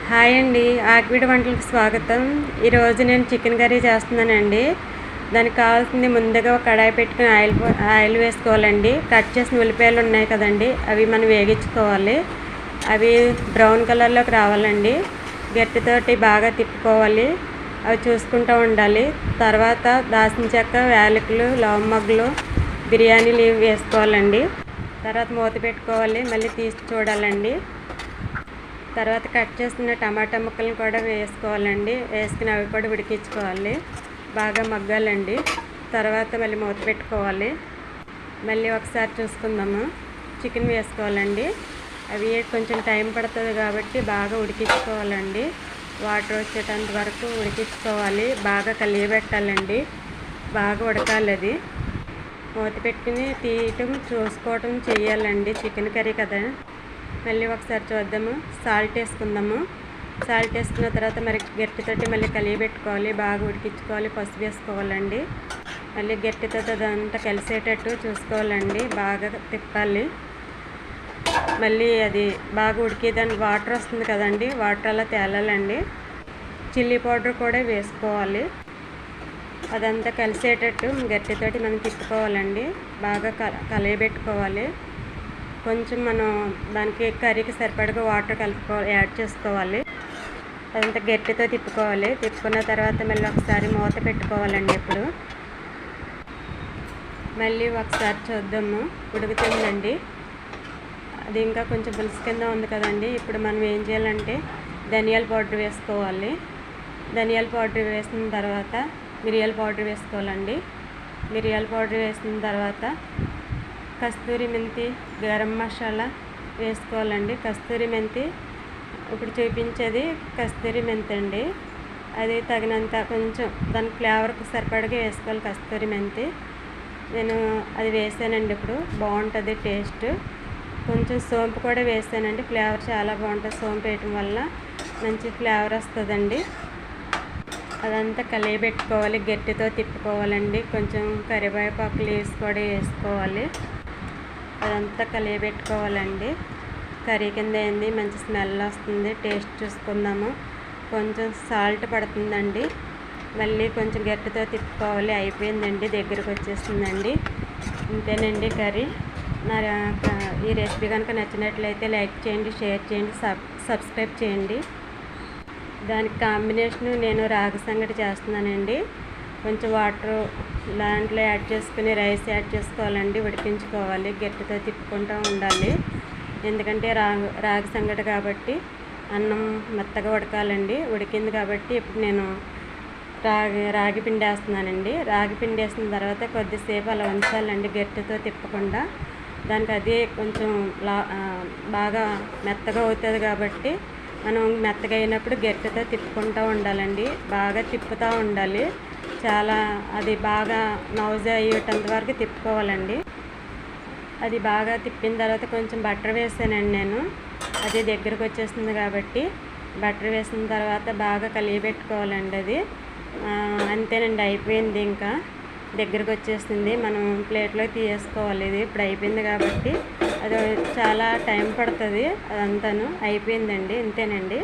Hi అండి, ఆక్విడ్ వంటలకు స్వాగతం. ఈరోజు నేను చికెన్ కర్రీ చేస్తున్నానండి. దానికి కావాల్సింది ముందుగా ఒక కడాయి పెట్టుకుని ఆయిల్ వేసుకోవాలండి. కట్ చేసిన ఉల్లిపాయలు ఉన్నాయి కదండి, అవి మనం వేగించుకోవాలి. అవి బ్రౌన్ కలర్లోకి రావాలండి. గట్టితోటి బాగా తిప్పుకోవాలి. అవి చూసుకుంటూ ఉండాలి. తర్వాత దాల్చిన చెక్క, యాలకులు, లవంగలు, బిర్యానీలు వేసుకోవాలండి. తర్వాత మూత పెట్టుకోవాలి. మళ్ళీ తీసి చూడాలండి. తర్వాత కట్ చేసిన టమాటా ముక్కలను కూడా వేసుకోవాలండి. వేసుకుని అవి కూడా ఉడికించుకోవాలి. బాగా మగ్గాలండి. తర్వాత మళ్ళీ మూత పెట్టుకోవాలి. మళ్ళీ ఒకసారి చూసుకుందాము. చికెన్ వేసుకోవాలండి. అవి కొంచెం టైం పడుతుంది కాబట్టి బాగా ఉడికించుకోవాలండి. వాటర్ వచ్చేటంత వరకు ఉడికించుకోవాలి. బాగా కలియబెట్టాలండి. బాగా ఉడకాలి. అది మూత పెట్టుకుని తీయటం చూసుకోవటం చేయాలండి. చికెన్ కర్రీ కదా. మళ్ళీ ఒకసారి చూద్దాము. సాల్ట్ వేసుకుందాము. సాల్ట్ వేసుకున్న తర్వాత మరి గట్టితోటి మళ్ళీ కలియబెట్టుకోవాలి. బాగా ఉడికించుకోవాలి. పసుపు వేసుకోవాలండి. మళ్ళీ గట్టితో అదంతా కలిసేటట్టు చూసుకోవాలండి. బాగా తిప్పాలి. మళ్ళీ అది బాగా ఉడికేదాన్ని వాటర్ వస్తుంది కదండి, వాటర్ అలా తేలాలండి. చిల్లీ పౌడర్ కూడా వేసుకోవాలి. అదంతా కలిసేటట్టు గట్టితోటి మనం తిప్పుకోవాలండి. బాగా కలియబెట్టుకోవాలి. కొంచెం మనం దానికి కర్రీకి సరిపడగా వాటర్ యాడ్ చేసుకోవాలి. అదంతా గట్టితో తిప్పుకోవాలి. తిప్పుకున్న తర్వాత మళ్ళీ ఒకసారి మూత పెట్టుకోవాలండి. ఇప్పుడు మళ్ళీ ఒకసారి చూద్దాము. ఉడుకుతుందండి. అది ఇంకా కొంచెం పులుసు కింద ఉంది కదండి. ఇప్పుడు మనం ఏం చేయాలంటే ధనియాల పౌడర్ వేసుకోవాలి. ధనియాల పౌడర్ వేసిన తర్వాత మిరియాల పౌడర్ వేసుకోవాలండి. మిరియాల పౌడర్ వేసిన తర్వాత కస్తూరి మెంతి, గరం మసాలా వేసుకోవాలండి. కస్తూరి మెంతి ఇప్పుడు చూపించేది కస్తూరి మెంతి అండి. అది తగినంత కొంచెం దాని ఫ్లేవర్కి సరిపడగా వేసుకోవాలి కస్తూరి మెంతి. నేను అది వేసానండి. ఇప్పుడు బాగుంటుంది టేస్ట్. కొంచెం సోంపు కూడా వేసానండి. ఫ్లేవర్ చాలా బాగుంటుంది. సోంపు వేయటం వల్ల మంచి ఫ్లేవర్ వస్తుందండి. అదంతా కలియబెట్టుకోవాలి. గట్టితో తిప్పుకోవాలండి. కొంచెం కరివేపాకు లీవ్స్ కూడా వేసుకోవాలి. అదంతా కలియబెట్టుకోవాలండి. కర్రీ కింద అయింది. మంచి స్మెల్ వస్తుంది. టేస్ట్ చూసుకుందాము. కొంచెం సాల్ట్ పడుతుందండి. మళ్ళీ కొంచెం గట్టితో తిప్పుకోవాలి. అయిపోయిందండి. దగ్గరకు వచ్చేస్తుందండి. ఇంతేనండి కర్రీ. నా ఈ రెసిపీ కనుక నచ్చినట్లయితే లైక్ చేయండి, షేర్ చేయండి, సబ్స్క్రైబ్ చేయండి. దానికి కాంబినేషన్ నేను రాగి సంగటి చేస్తున్నానండి. కొంచెం వాటర్ దాంట్లో యాడ్ చేసుకుని రైస్ యాడ్ చేసుకోవాలండి. ఉడికించుకోవాలి. గట్టితో తిప్పుకుంటూ ఉండాలి. ఎందుకంటే రాగి సంగటి కాబట్టి అన్నం మెత్తగా ఉడకాలండి. ఉడికింది కాబట్టి ఇప్పుడు నేను రాగి పిండి వేస్తున్నానండి. రాగి పిండి వేసిన తర్వాత కొద్దిసేపు అలా ఉంచాలండి. గట్టితో తిప్పకుండా. దానికి అదే కొంచెం బాగా మెత్తగా అవుతుంది కాబట్టి మనం మెత్తగా అయినప్పుడు గట్టితో తిప్పుకుంటూ ఉండాలండి. బాగా తిప్పుతూ ఉండాలి. చాలా అది బాగా నౌజ్ అయ్యేటంత వరకు తిప్పుకోవాలండి. అది బాగా తిప్పిన తర్వాత కొంచెం బటర్ వేసానండి నేను. అది దగ్గరకు వచ్చేస్తుంది కాబట్టి బటర్ వేసిన తర్వాత బాగా కలియబెట్టుకోవాలండి. అది అంతేనండి, అయిపోయింది. ఇంకా దగ్గరకు వచ్చేసింది. మనం ప్లేట్లో తీసేసుకోవాలి. ఇది ఇప్పుడు అయిపోయింది కాబట్టి అది చాలా టైం పడుతుంది. అదంతాను అయిపోయిందండి. ఇంతేనండి.